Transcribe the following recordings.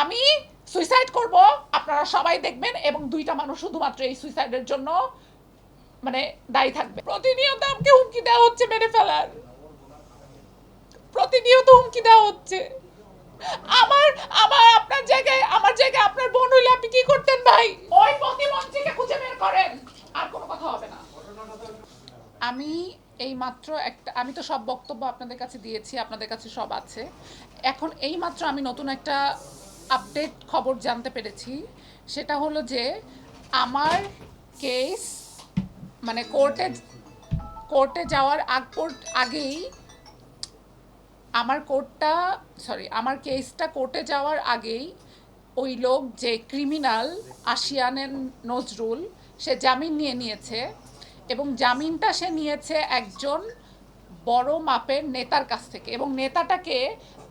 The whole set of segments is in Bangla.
আমি সুইসাইড করব, আপনারা সবাই দেখবেন, এবং দুইটা মানুষ শুধুমাত্র এই সুইসাইডের জন্য মানে দায়ী থাকবে। প্রতিনিয়ত আমাকে হুমকি দেওয়া হচ্ছে মেরে ফেলার, প্রতিনিয়ত হুমকি দেওয়া হচ্ছে। আমার আমার আপনার জায়গায় আপনার বোন হইলে আপনি কি করতেন ভাই? ওই প্রতিমন্ত্রীকে খুঁজে বের করেন, আর কোনো কথা হবে না। আমি এই মাত্র আমি তো সব বক্তব্য আপনাদের কাছে দিয়েছি, আপনাদের কাছে সব আছে। এখন এই মাত্র আমি নতুন একটা আপডেট খবর জানতে পেরেছি। সেটা হলো যে আমার কেস মানে কোর্টে যাওয়ার আগেই আমার কেসটা কোর্টে যাওয়ার আগেই ওই লোক যে ক্রিমিনাল আশিয়ানের নজরুল, সে জামিন নিয়েছে, এবং জামিনটা সে নিয়েছে একজন বড় মাপের নেতার কাছ থেকে, এবং নেতাটাকে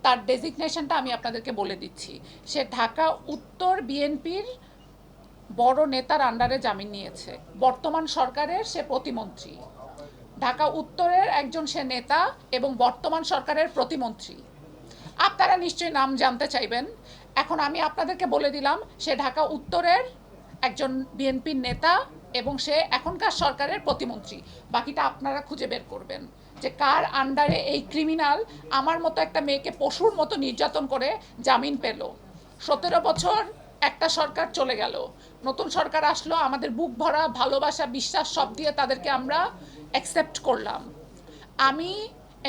তার ডেজিগনেশনটা আমি আপনাদেরকে বলে দিচ্ছি। সে ঢাকা উত্তর বিএনপির বড় নেতার আন্ডারে জামিন নিয়েছে, বর্তমান সরকারের সে প্রতিমন্ত্রী। ঢাকা উত্তরের একজন সে নেতা এবং বর্তমান সরকারের প্রতিমন্ত্রী। আপনারা নিশ্চয়ই নাম জানতে চাইবেন। এখন আমি আপনাদেরকে বলে দিলাম, সে ঢাকা উত্তরের একজন বিএনপির নেতা এবং সে এখনকার সরকারের প্রতিমন্ত্রী। বাকিটা আপনারা খুঁজে বের করবেন যে কার আন্ডারে এই ক্রিমিনাল আমার মতো একটা মেয়েকে পশুর মতো নির্যাতন করে জামিন পেল। 17 বছর একটা সরকার চলে গেল, নতুন সরকার আসলো, আমাদের বুক ভরা ভালোবাসা বিশ্বাস সব দিয়ে তাদেরকে আমরা অ্যাকসেপ্ট করলাম। আমি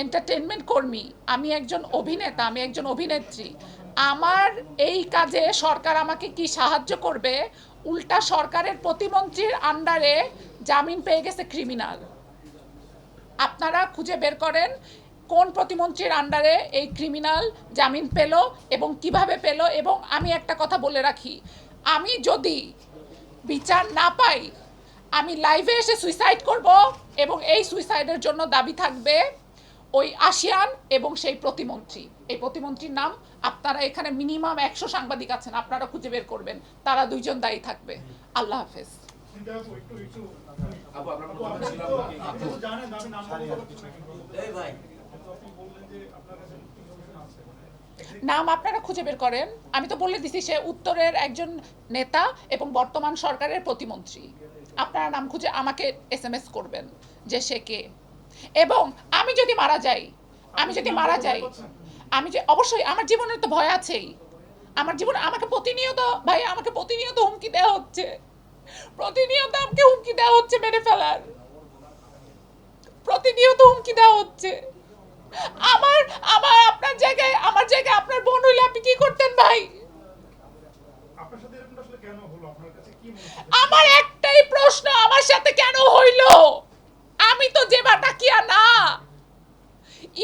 এন্টারটেনমেন্ট কর্মী, আমি একজন অভিনেতা, আমি একজন অভিনেত্রী। আমার এই কাজে সরকার আমাকে কি সাহায্য করবে? উল্টা সরকারের প্রতিমন্ত্রীর আন্ডারে জামিন পেয়ে গেছে ক্রিমিনাল। আপনারা খুঁজে বের করেন কোন প্রতিমন্ত্রীর আন্ডারে এই ক্রিমিনাল জামিন পেল এবং কিভাবে পেল। এবং আমি একটা কথা বলে রাখি, আমি যদি বিচার না পাই, আমি লাইভে এসে সুইসাইড করব, এবং এই সুইসাইডের জন্য দাবি থাকবে ওই আশিয়ান এবং সেই প্রতিমন্ত্রী। এই প্রতিমন্ত্রীর নাম আপনারা এখানে মিনিমাম 100 সাংবাদিক আছেন, আপনারা খুঁজে বের করবেন, তারা দুইজন দায়ী থাকবে। আল্লাহ হাফেজ। নাম আপনারা খুঁজে বের করেন। আমি তো বলে দিছি সে উত্তরের একজন নেতা এবং বর্তমান সরকারের প্রতিমন্ত্রী। আপনারা নাম খুঁজে আমাকে SMS করবেন যে সে কে। এবং আমি যদি মারা যাই, আমি যে অবশ্যই আমার জীবনের তো ভয় আছেই। আমার জীবন আমাকে প্রতিনিয়ত হুমকি দেওয়া হচ্ছে, প্রতিনিয়ত আমাকে হুমকি দেওয়া হচ্ছে মেরে ফেলার, প্রতিনিয়ত হুমকি দেওয়া হচ্ছে। আমার আমার আপনার জায়গায় আপনার বোন হইলে আপনি কি করতেন ভাই? আমার একটাই প্রশ্ন, আমার সাথে কেন হইল? আমি তো যেবা তাকিয়া না।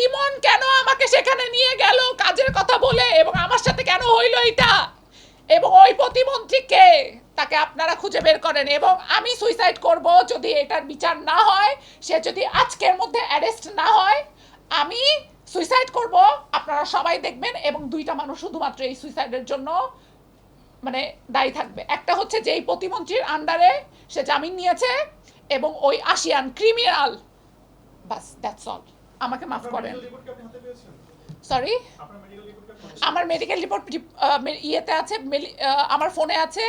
ইমন কেন আমাকে সেখানে নিয়ে গেল কাজের কথা বলে, এবং আমার সাথে কেন হইল এটা? এবং ওই প্রতিমন্ত্রীকে, তাকে আপনারা খুঁজে বের করেন। এবং আমি সুইসাইড করব যদি এটার বিচার না হয়, সে যদি আজকের মধ্যে অ্যারেস্ট না হয়, আমি সুইসাইড করব, আপনারা সবাই দেখবেন, এবং দুইটা মানুষ শুধুমাত্র এই সুইসাইডের জন্য মানে দায়ী থাকবে। একটা হচ্ছে যে এই প্রতিমন্ত্রীর আন্ডারে সে জামিন নিয়েছে, এবং ওই আশিয়ান ক্রিমিনাল। বাস, দ্যাটস অল। আমাকে মাফ করেন। সরি, আমার মেডিকেল রিপোর্ট ইয়েতে আছে, আমার ফোনে আছে,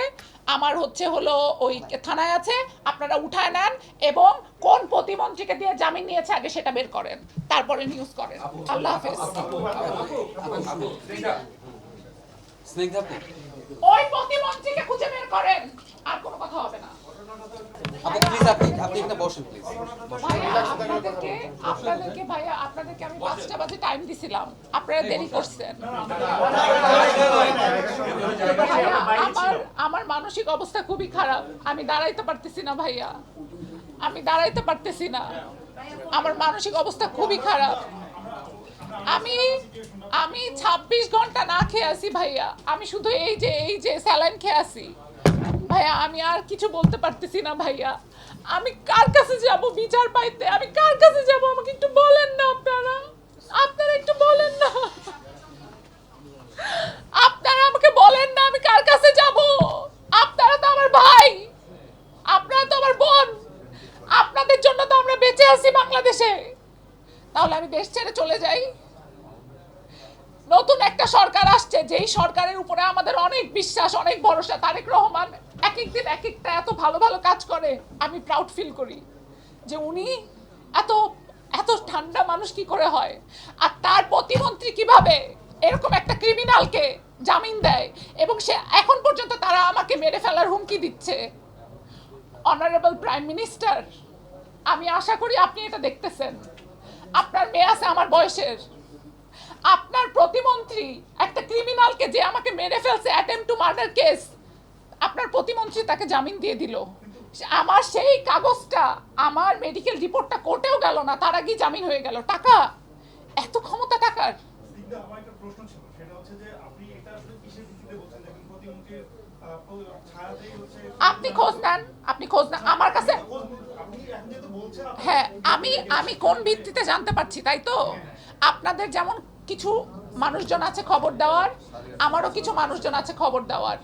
আমার হলো ওই থানায় আছে। আপনারা উঠায় নেন এবং কোন প্রতিমন্ত্রীকে দিয়ে জামিন নিয়েছে আগে সেটা বের করেন, তারপরে নিউজ করেন। আল্লাহ হাফেজ। ওই প্রতিমন্ত্রীকে খুঁজে বের করেন, আর কোনো কথা হবে না। আপনাদেরকে আমি 5টা বাজে টাইম দিছিলাম, আপনারা দেরি করছেন। আমার মানসিক অবস্থা খুবই খারাপ, আমি দাঁড়াইতে পারতেছি না ভাইয়া, আমার মানসিক অবস্থা খুবই খারাপ। আমি 26 ঘন্টা না খেয়ে আছি ভাইয়া, আমি শুধু এই যে স্যালাইন খেয়ে আছি ভাইয়া। আমি আর কিছু বলতে পারতেছি না ভাইয়া। আমি কার কাছে যাব বিচার পাইতে? আমি কার কাছে যাব? আমাকে একটু বলেন না আপনারা একটু বলেন না, আপনারা আমাকে বলেন না আমি কার কাছে যাব? আপনারা তো আমার ভাই, আপনারা তো আমার বোন, আপনাদের জন্য তো আমরা বেঁচে আছি বাংলাদেশে। তাহলে আমি দেশ ছেড়ে চলে যাই? নতুন একটা সরকার আসছে, হচ্ছে যেই সরকারের উপরে আমাদের অনেক বিশ্বাস, অনেক ভরসা, তারেক রহমান এক এক দিন এক একটা এত ভালো ভালো কাজ করে, আমি প্রাউড ফিল করি যে উনি এত এত ঠান্ডা মানুষ কি করে হয়। আর তার প্রতিমন্ত্রী কিভাবে এরকম একটা ক্রিমিনালকে জামিন দেয়, এবং সে এখন পর্যন্ত তারা আমাকে মেরে ফেলার হুমকি দিচ্ছে। অনারেবল প্রাইম মিনিস্টার, আমি আশা করি আপনি এটা দেখতেছেন। আপনার মেয়ে আছে আমার বয়সের, আপনার প্রতিমন্ত্রী একটা ক্রিমিনালকে যে আমাকে মেরে ফেলছে, অ্যাটেম্প টু মার্ডার কেস, আপনার প্রতিমন্ত্রী তাকে জামিন দিয়ে দিল। আমার সেই কাগজটা, আমার মেডিকেল রিপোর্টটা কোর্টেও গেল না, তার আগেই জামিন হয়ে গেল। টাকা, এত ক্ষমতা টাকার। আমার একটা প্রশ্ন ছিল, সেটা হচ্ছে যে আপনি এটা আসলে কিসের ভিত্তিতে বলছেন যে প্রতিমন্ত্রীর ছায়াতেই হচ্ছে? আপনি খোঁজ নেন, আপনি খোঁজ নেন আমার কাছে। আপনি এখন যেহেতু বলছেন, হ্যাঁ, আমি কোন ভিত্তিতে জানতে পারছি, তাই তো? আপনাদের যেমন কিছু মানুষজন আছে খবর দেওয়ার, আমারও কিছু মানুষজন আছে খবর দেওয়ার।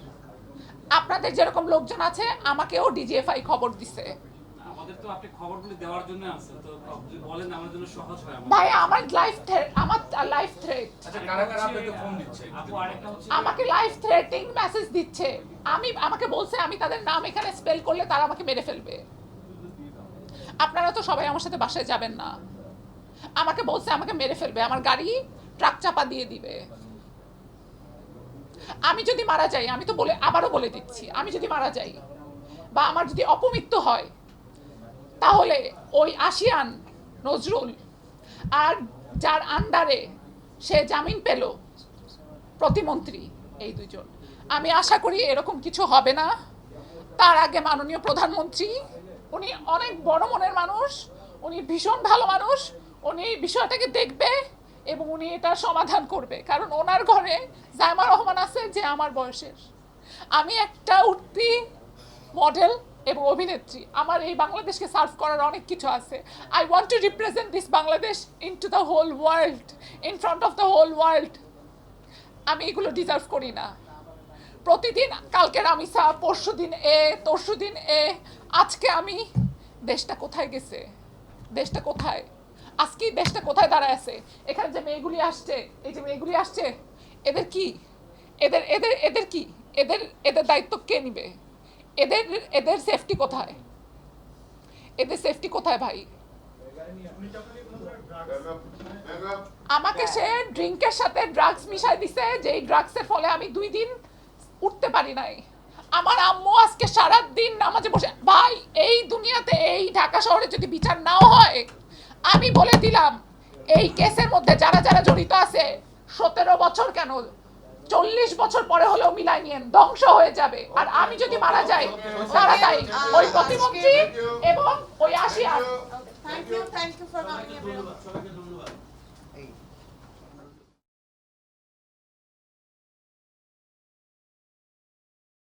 আপনাদের যেরকম লোকজন আছে, আমাকেও ডিজিএফআই খবর দিছে। আমাদের তো আপনি খবরগুলো দেওয়ার জন্য আছে, তো যদি বলেন আমাদের জন্য সহজ হয়। ভাই আমার লাইফ থ্রেট। আচ্ছা, কারা কারা আপনাকে ফোন দিচ্ছে? আপু আরেকটা হচ্ছে আমাকে লাইফ থ্রেটিং মেসেজ দিচ্ছে। আমাকে বলছে আমি তাদের নাম এখানে স্পেল করলে তারা আমাকে মেরে ফেলবে। আপনারা তো সবাই আমার সাথে বাসায় যাবেন না। আমাকে বলছে আমাকে মেরে ফেলবে, আমার গাড়ি ট্রাক চাপা দিয়ে দিবে। আমি যদি মারা যাই, আমি তো আবারও বলে দিচ্ছি, আমি যদি মারা যাই বা আমার যদি অপমৃত্যু হয়, তাহলে ওই আশিয়ান নজরুল আর যার আন্ডারে সে জামিন পেল প্রতিমন্ত্রী, এই দুজন, আমি আশা করি এরকম কিছু হবে না। তার আগে মাননীয় প্রধানমন্ত্রী, উনি অনেক বড় মনের মানুষ, উনি ভীষণ ভালো মানুষ, উনি বিষয়টাকে দেখবে এবং উনি এটা সমাধান করবে। কারণ ওনার ঘরে জাইমা রহমান আছে যে আমার বয়সের। আমি একটা উঠতি মডেল এবং অভিনেত্রী, আমার এই বাংলাদেশকে সার্ভ করার অনেক কিছু আছে। I want to represent this Bangladesh in to the whole world, in front of the whole world. আমি এগুলো ডিজার্ভ করি না। প্রতিদিন কালকে রামিসা, পরশুদিন তরশুদিন আজকে আমি, দেশটা কোথায় গেছে? দেশটা কোথায়? আজকে দেশটা কোথায় দাঁড়ায় আছে? এখানে যে মেয়েগুলি আসছে, এই যে মেয়েগুলি আসছে, এদের কি? এদের কি? এদের দায়িত্ব কে নিবে? এদের সেফটি কোথায়? এদের সেফটি কোথায় ভাই? আমাকে সে ড্রিঙ্কের সাথে ড্রাগস মিশাই দিছে, যেই ড্রাগসের ফলে আমি 2 দিন উঠতে পারি নাই। আমার আম্মু আজকে সারা দিন নামাজে বসে। ভাই, এই দুনিয়াতে, এই ঢাকা শহরে যদি বিচার নাও হয়, আমি বলে দিলাম এই কেসের মধ্যে যারা যারা জড়িত আছে, 17 বছর কেন 40 বছর পরে হলেও মিলাই নিয়েন, ধ্বংস হয়ে যাবে। আর আমি যদি মারা যাই, তারা তাই ওই প্রতিমন্ত্রী এবং ওই ASEAN. Thank you for coming, everyone.